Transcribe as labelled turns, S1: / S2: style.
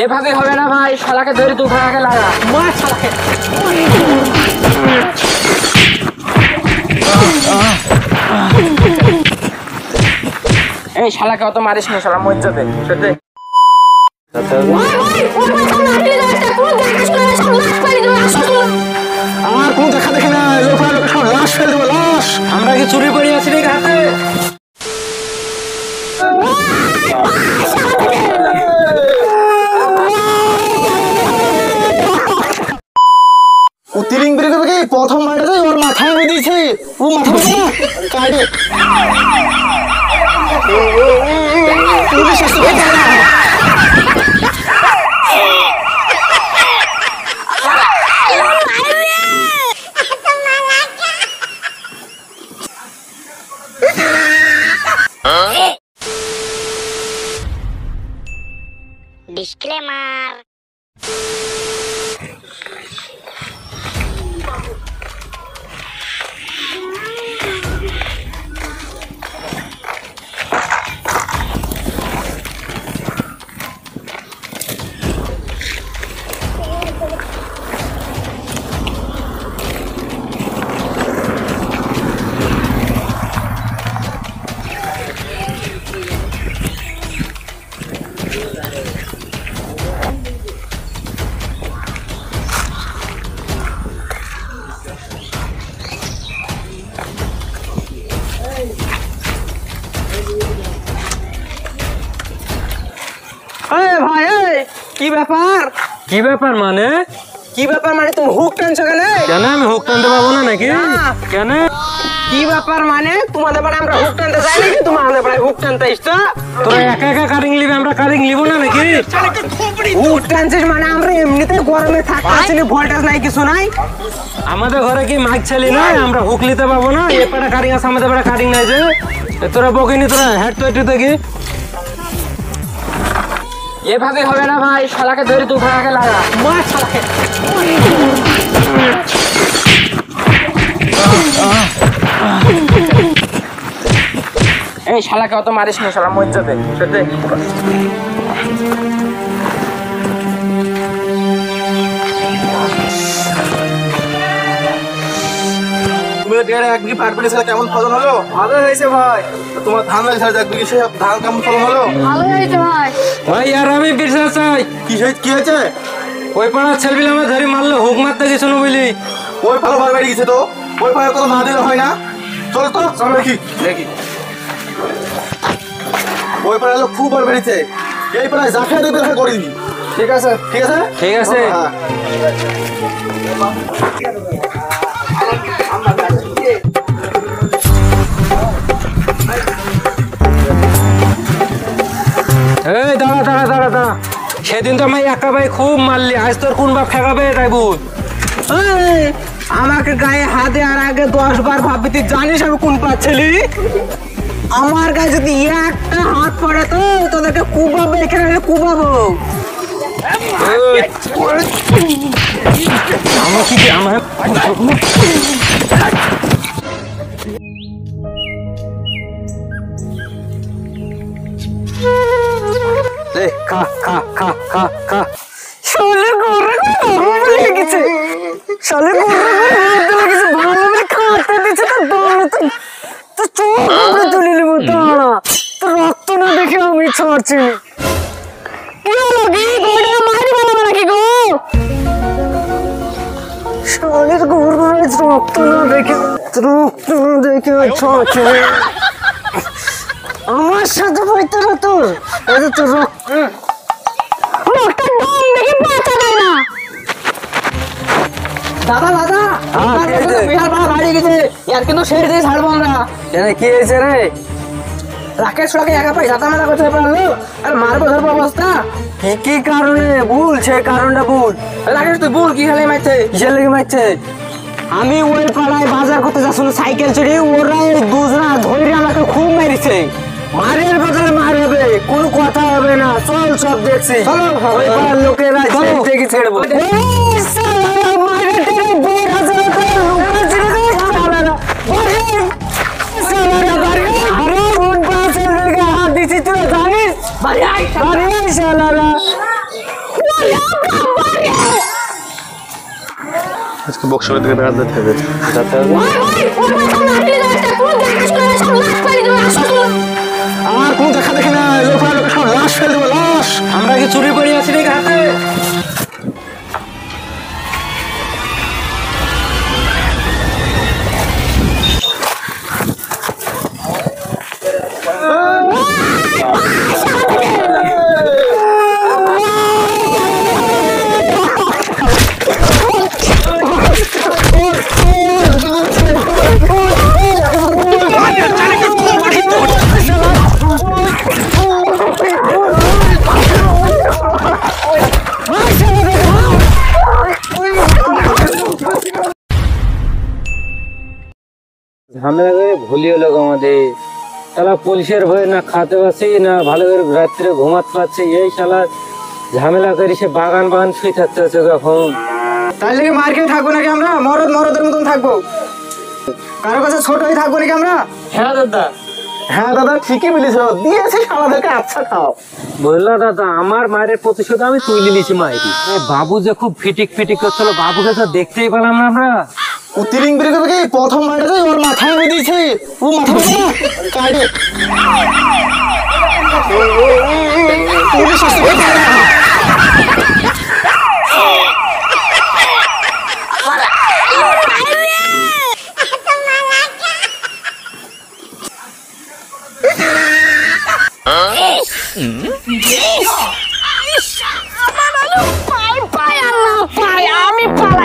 S1: এভাবে হবে না ভাই, শালাকে ধরে দুখানাকে লাগা, মার শালাকে। এই শালাকে অত মারিস না, শালা মরে যাবে।
S2: আমার কোন দেখা দেখি না, লাশ ফেলে দেবো, লাশ।
S1: আমরা কি চুরি করে আছি রে হাতে?
S2: ও তিরিং বেরিয়ে যাবে কি? প্রথম মাইটাতে ওর মাথায় হয়ে দিয়েছে, ও মাথা কাটে।
S3: Disclaimer.
S1: কি ব্যাপার? কি ব্যাপার মানে?
S2: কি ব্যাপার মানে? তুমি হুক টানছো কেন?
S1: কেন আমি হুক টানতে পাবো না নাকি? কেন?
S2: কি ব্যাপার মানে? তোমাদের পাড়ে আমরা হুক টানতে যাই নাকি? তোমাদের পাড়ে হুক টানতে আসতো?
S1: তোরা একা একা কারিং নিবি, আমরা কারিং নিব না নাকি?
S2: হুক টানছিস মানে? আমরা এমনিতে গরমে থাকতেছি, ভোল্টেজ নাই, কিছু নাই।
S1: আমাদের ঘরে কি মাইক চালি নাই? আমরা হুক নিতে পাবো না? এ পাড়া কারিং আছে, আমাদের পাড়া কারিং নাই যে। তোরা বকিনি, তোরা হেড তো একটু দেখি। এভাবে হবে না ভাই, শালাকে ধরে দুখানাকে লাগা, মার শালাকে। এই শালাকে অত মারিস না, শালা মরে যাবে।
S2: কেমন ফলন হলো? ভালো হয়েছে ভাই। তোমার ধান লাগিয়েছে, ধান কেমন ফলন হলো?
S3: ভালো হয়েছে ভাই।
S1: ভাই আর আমি বিশ্বাস চাই।
S2: কি হয়েছে?
S1: ওই পাড়ার ছেলেপিলে আমার ধরে মারলো, হুক মারতে গেছিল বুঝলি।
S2: ওই ভালো বার বেরিয়ে গেছে তো, ওই পাড়ার কথা না দিলে হয় না। চল তো, চল দেখি। ওই পাড়ার লোক খুব বার বেরিয়েছে, এই পাড়ায় যা খেয়ে দেখবে করে দিবি। ঠিক আছে, ঠিক আছে,
S1: ঠিক আছে। এই দাঁড়া দাঁড়া দাঁড়া দাঁড়া, সেদিন তো আমি একা ভাই খুব মারলি, আজ তোর কোন বাপ ঠেকাবে তাই বুঝ।
S2: আমাকে গায়ে হাত দেওয়ার আগে 10 বার ভাববি, তুই জানিস আমি কোন পাচ্ছিলি? আমার গায়ে যদি একটা হাত পড়ে তো তোদেরকে কুবাবো, এখানে কুবাবো।
S1: আমার কি আমার খা খা খা খা খা।
S2: শালে গররে গরম লেগেছে, শালে গররে গরম লেগেছে, ভালো করে খাতে দিচ্ছে তো দৌড় তো চোখ করে তুলে নেবো। দাঁড়া, তো রক্ত না দেখে আমি ছাড়ছি। কি হলো কি? গরুটা মারি বলবো নাকি গো? শালের গররে রক্ত না দেখে ছাড়ছি। আমার সাথে বইতে না তোর, এটা তো রক্ত লোকটা দম দেখে বাঁচা যায় না। দাদা দাদা, বিহার পাড়া বাড়ি গেছে, ইয়ার কিন্তু ছেড়ে দিয়ে ছাড়বো আমরা।
S1: কি হয়েছে রে?
S2: রাকেশ রাকে একা পাই যাতা মাতা করতে পারলো আর মারবো ধরবো অবস্থা।
S1: কি কারণে ভুল, সে কারণটা ভুল।
S2: রাকেশ তুই বল, কি খেলে মারছে?
S1: কিসের লেগে মারছে?
S2: আমি ওই পাড়ায় বাজার করতে যাচ্ছিল সাইকেল চড়ে, ওরা দুজনা ধরে আমাকে খুব মেরেছে।
S1: মারের বদলে মার হবে, কোনো কথা হবে না। চল সব দেখছি, ওই পাড়ার লোকেরা দেখে ছেড়বো।
S4: আজকে বক্সের দিকে রাত যেতে হবে।
S2: আমার কোনো দেখা দেখি না, লোকের সব লাশ ফেলে দেবো, লাশ।
S1: আমরা কি চুরি করে আছি নাকি হাতে? ঝামেলা করে ভুলি হলো গো আমাদের। শালা পুলিশের ভয়ে না খাতে পাচ্ছি না ভালো করে রাত্রে ঘুমাতে পারছি। এই শালা ঝামেলা করে সে বাগান বাগান শুয়ে থাকতে হচ্ছে কখন।
S2: তাহলে কি মার্কেটে থাকবো নাকি আমরা? মরদের মতন থাকবো? কারো কাছে ছোট হয়ে থাকবো নাকি আমরা?
S1: হ্যাঁ দাদা,
S2: হ্যাঁ দাদা, ঠিকই বলেছ, দিয়েছে আমাদেরকে। আচ্ছা খাও।
S1: বললা দাদা, আমার মায়ের প্রতিশোধ আমি তুলে নিয়েছি মায়েরই। বাবু যে খুব ফিটিক ফিটিক করছিল, বাবুকে তো দেখতেই পেলাম না আমরা।
S2: ও তিরিং বিরি করবে কি? প্রথম মারটা ওর মাথায় আমি দিয়েছে। ও মাথা কাটে।
S3: পাই পাই আল্লাহ পাই আমি পাই